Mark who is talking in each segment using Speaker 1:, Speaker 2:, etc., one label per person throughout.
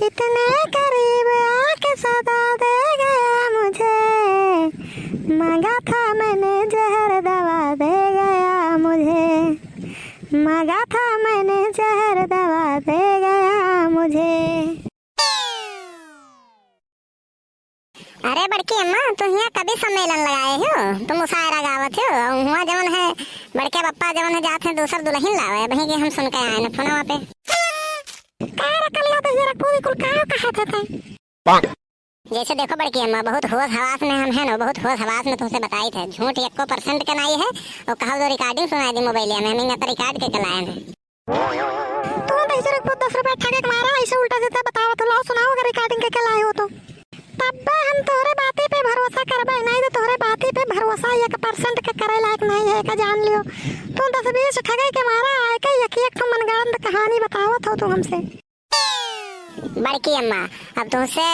Speaker 1: इतने करीब आके सदा दे गया मुझे, मांगा था मैंने जहर दवा दे गया मुझे, मांगा था मैंने जहर दवा दे गया मुझे।
Speaker 2: अरे बड़की अम्मा, तू यहाँ कभी सम्मेलन लगाए हो? तुम मुशायरा गावत हो और हुआ जवन है बड़के पप्पा जवन है जाते हैं दूसर दुल्हन लावे वहीं के हम सुन के आए न फोनवा पे। जैसे देखो बड़की अम्मा, बहुत होश हवास में हम है ना, बहुत होश हवास में तुमसे बताई थे, झूठ 1% का नहीं है और कहा जो रिकॉर्डिंग सुनाई दी मोबाइल में, हमें तो रिकॉर्ड के कलाए हैं।
Speaker 1: तुम 10 रुपए ठगे मारा ऐसे उल्टा सीधा बताओ तो लाओ सुनाओ अगर रिकॉर्डिंग के लाए हो तो तब हम तोहरे बाती पे भरोसा करबे, नहीं तो तोहरे बाती पे भरोसा 1% के करे लायक नहीं है का जान लियो। तुम 10-20 ठगे के मारा आए के एक मनगढ़ंत कहानी बतावत हो तू हमसे।
Speaker 2: बड़की अम्मा, अब तुमसे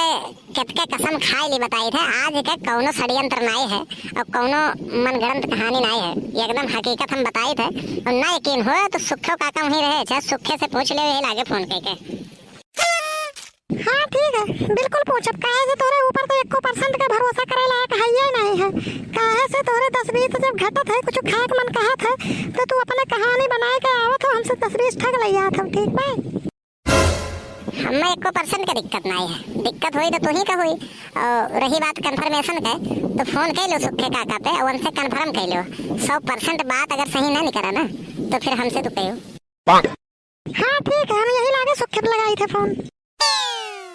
Speaker 2: कितके कसम खाई ली बताई थे, आज के कौनो षड्यंत्र नहीं है और कौनो मनगढ़ंत कहानी नहीं है, एकदम हकीकत हम बताई थे। और ना यकीन हो तो सुखे काका वहीं रहे, चाहे सुखे से पूछ ले यही लागे फोन करके।
Speaker 1: हाँ ठीक है, बिल्कुल पूछब, काहे से तोरे ऊपर तो 1% का भरोसा करे लायक है ही नहीं है। काहे से तोरे 10-20 जब घटत है कुछ खाए के मन कहत है तो तू अपने कहानी बनाए के आवत हो हमसे 10-20 ठग लिया था, ठीक बा?
Speaker 2: हमें 1% का दिक्कत नहीं है, दिक्कत हुई तो तू ही का हुई। और रही बात कंफर्मेशन के तो फोन कर लो सुखे काका पे और उनसे कंफर्म कर लो। 100% बात अगर सही ना निकला ना तो फिर हमसे तो कहो।
Speaker 1: हाँ ठीक है, हम यही लागे सुखे पे लगाई थे फोन।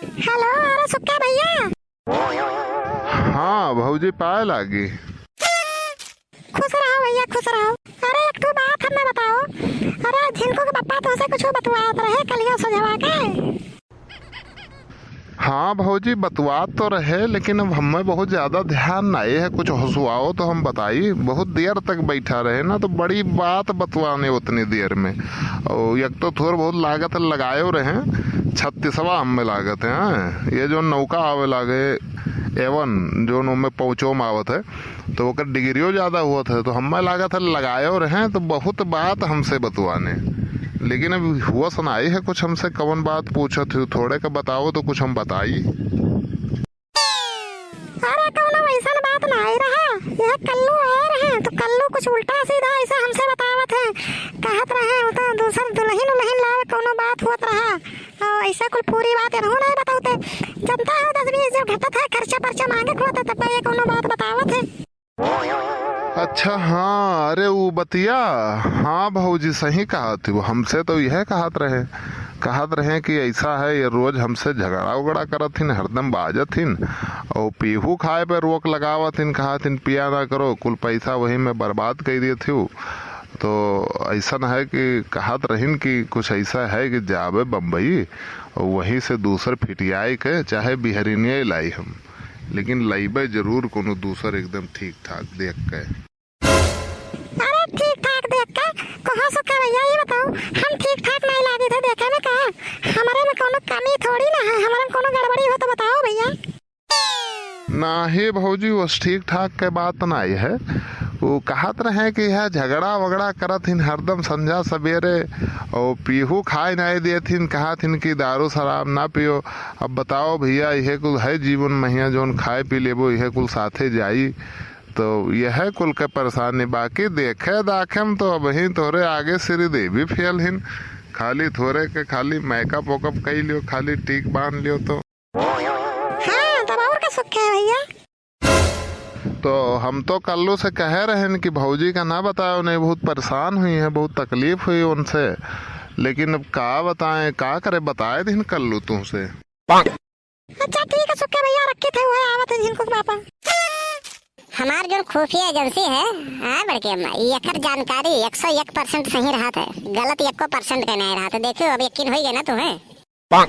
Speaker 1: हेलो, अरे सुक्का भैया।
Speaker 3: हाँ भौजी पाए लागी।
Speaker 1: खुश रहो भैया, खुश रहो। अरे एक तो बात हमें बताओ, अरे झिनको के पापा तो से कुछ बतवात रहे कलिया सजवा के।
Speaker 3: हाँ भौजी बतवात तो रहे, लेकिन अब हमें बहुत ज्यादा ध्यान नहीं है, कुछ हंसुआओ तो हम बताई। बहुत देर तक बैठा रहे ना तो बड़ी बात बतवाने उतनी देर में, और एक तो थोड़ा बहुत लागत लगाए रहे, 36वां हमें लागत है। ये जो नौका आवे लागे एवन जो में पहुँचो में आवत है तो वो डिग्रियो ज्यादा हुआ था, तो हमें लागत है लगाए रहे तो बहुत बात हमसे बतवाने। लेकिन अब हुआ सुनाई है कुछ हमसे, कौन बात पूछा थी थोड़े का बताओ तो कुछ हम बताई।
Speaker 1: अरे कौनो वैसा बात नहीं रहा, यह कल्लू आए रहे तो कल्लू कुछ उल्टा सीधा ऐसा हमसे बतावत है, कहत रहे वो तो दूसर दुल्हन लावे कौनो बात होत रहा और ऐसा कुल पूरी बात इन्हों नहीं बताते। जनता है 10-20 जब घटत है खर्चा पर्चा मांगे होता तब ये कौनो बात बतावत है।
Speaker 3: अच्छा हाँ, अरे वो बतिया, हाँ भौजी सही कहा थी, वो हमसे तो यह कहत रहे कि ऐसा है ये रोज हमसे झगड़ा उगड़ा करत थिन, हरदम बाजत थिन और पीहू खाए पे रोक लगावत थिन, कहा थिन पिया ना करो, कुल पैसा वही में बर्बाद कर दिए थे। तो ऐसा है कि कहत रहीन कि कुछ ऐसा है कि जावे बम्बई और वहीं से दूसर फिटियाई के चाहे बिहरिनिया लाई हम, लेकिन लाइबे जरूर कोनो दूसर एकदम ठीक ठाक देख के।
Speaker 1: अरे ठीक ठाक देख के कहाँ से क्या भैया ये बताओ, हम ठीक ठाक नहीं लागे थे देखे में, कहा हमारे में कोनो कमी थोड़ी ना है, हमारे में कोनो गड़बड़ी हो तो बताओ भैया।
Speaker 3: ना ही भौजी बस ठीक ठाक के बात नहीं है, वो कहत रहे कि यह झगड़ा वगड़ा करत हिन हरदम संझा सवेरे और पीहू खाए नहीं दिए थिन, कहा थिन कि दारू शराब ना पियो। अब बताओ भैया यह कुल है जीवन महिया जोन खाए पी लेबो यह कुल साथे जाई, तो यह कुल के परेशानी। बाकी देखे दाखेम तो अब ही तोरे आगे श्री देवी फेल हिन, खाली थोड़े के खाली मेकअप वोकअप कई लियो, खाली टीक बांध लियो तो।
Speaker 1: हाँ तब और का सुख है भैया।
Speaker 3: तो हम तो कल्लू से कह रहे हैं कि भौजी का ना बताओ, नहीं बहुत परेशान हुई है, बहुत तकलीफ हुई उनसे, लेकिन अब का बताएं का करे, बताए दिन कल्लू तुमसे।
Speaker 1: अच्छा ठीक है सुखे भैया, रखे थे वो आवत है जिनको पापा।
Speaker 2: हमार जो खुफिया एजेंसी है बड़की अम्मा, ये जानकारी 101% सही रहा था, गलत 1% का नहीं रहा था। देखियो अब यकीन हो गया ना तुम्हें।
Speaker 1: हाँ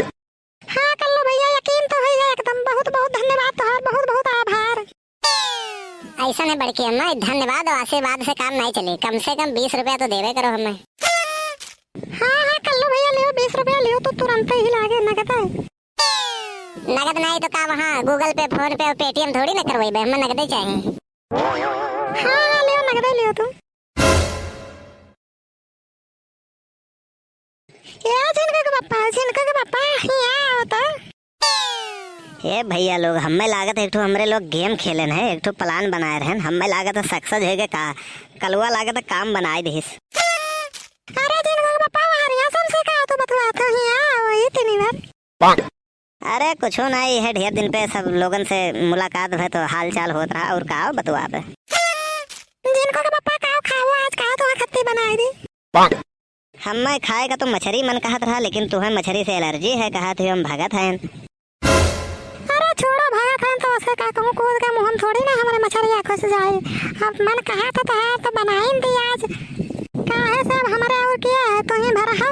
Speaker 1: कल्लू भैया यकीन तो हो गया एकदम, बहुत बहुत धन्यवाद तुम्हारा, बहुत बहुत आभार।
Speaker 2: ऐसा नहीं बड़की अम्मा, धन्यवाद और आशीर्वाद से काम नहीं चले, कम से कम 20 रुपया तो देवे करो हमें।
Speaker 1: हाँ कल्लू भैया लियो 20 रुपया लियो तो तुरंत ही लागे, नगद है।
Speaker 2: नगद नहीं तो का वहाँ गूगल पे फोन पे और पेटीएम थोड़ी ना करवाई, हमें नगद ही चाहिए।
Speaker 1: हाँ लियो नगद लियो तुम। ये झिनका के पापा, झिनका के पापा यहाँ आओ तो।
Speaker 2: ये भैया लोग हमें लागत एक ठो हमरे लोग गेम खेले है, एक ठो प्लान बनाए रहे हमें लागत है सक्सेस है का कलवा लागत है काम बनाए दिस।
Speaker 1: अरे जिनको पापा हरिया से का तो बतवा तो हिया वही तीन बार।
Speaker 2: अरे कुछ नहीं है, ढेर दिन पे सब लोगन से मुलाकात है तो हाल चाल होत रहा और का बतवा पे।
Speaker 1: जिनको पापा का खाओ आज का तो खत्ती बनाई दी।
Speaker 2: हमें खाए का तो मछली मन कहत रहा, लेकिन तुम्हें मछली से एलर्जी है कहा थे हम भगत हैं।
Speaker 1: अरे छोड़ो भागत हैं तो उसे का कहूँ कूद के मुहम थोड़ी ना हमारे मछली आंखों से जाए। अब मन कहा था तो बनाई दी आज काहे से अब हमारे और किया है तो ही भरा हो।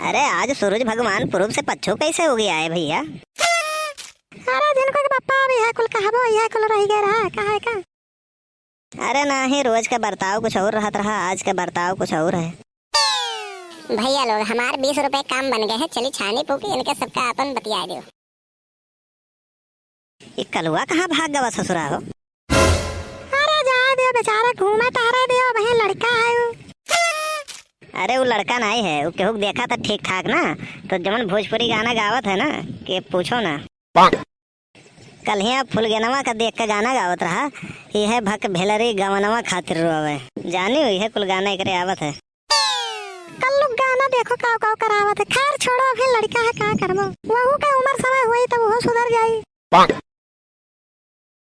Speaker 2: अरे आज सूरज भगवान पूर्व से पच्छो कैसे हो गया है भैया।
Speaker 1: अरे जिनको के पापा भी है कुल कहबो यह कुल रह गया रहा काहे का।
Speaker 2: अरे नहीं, रोज का बर्ताव कुछ और रहता रहा, आज का बर्ताव कुछ और है।
Speaker 4: भैया लोग हमारे 20 रुपए काम बन गए हैं, चली छानी फूकी इनके सबका अपन बतिया दो।
Speaker 2: ये कलुआ कहाँ भाग गवा ससुरा हो।
Speaker 1: अरे जा दियो बेचारे घूमे टहरे दियो वही लड़का है वो।
Speaker 2: अरे वो लड़का नहीं है, वो केहू देखा था ठीक ठाक ना, तो जमन भोजपुरी गाना गावत है ना कि पूछो ना। कल ही फुलगेनवा का देख के गाना गावत रहा, यह भक भेलरी गवनवा खातिर रोवे जानी हुई है कुल गाना एकरे आवत है।
Speaker 1: कल लोग गाना देखो काव काव करावत है। खैर छोड़ो अभी लड़का है क्या करबो, वहू का उम्र समय हुई तब वो सुधर जाई।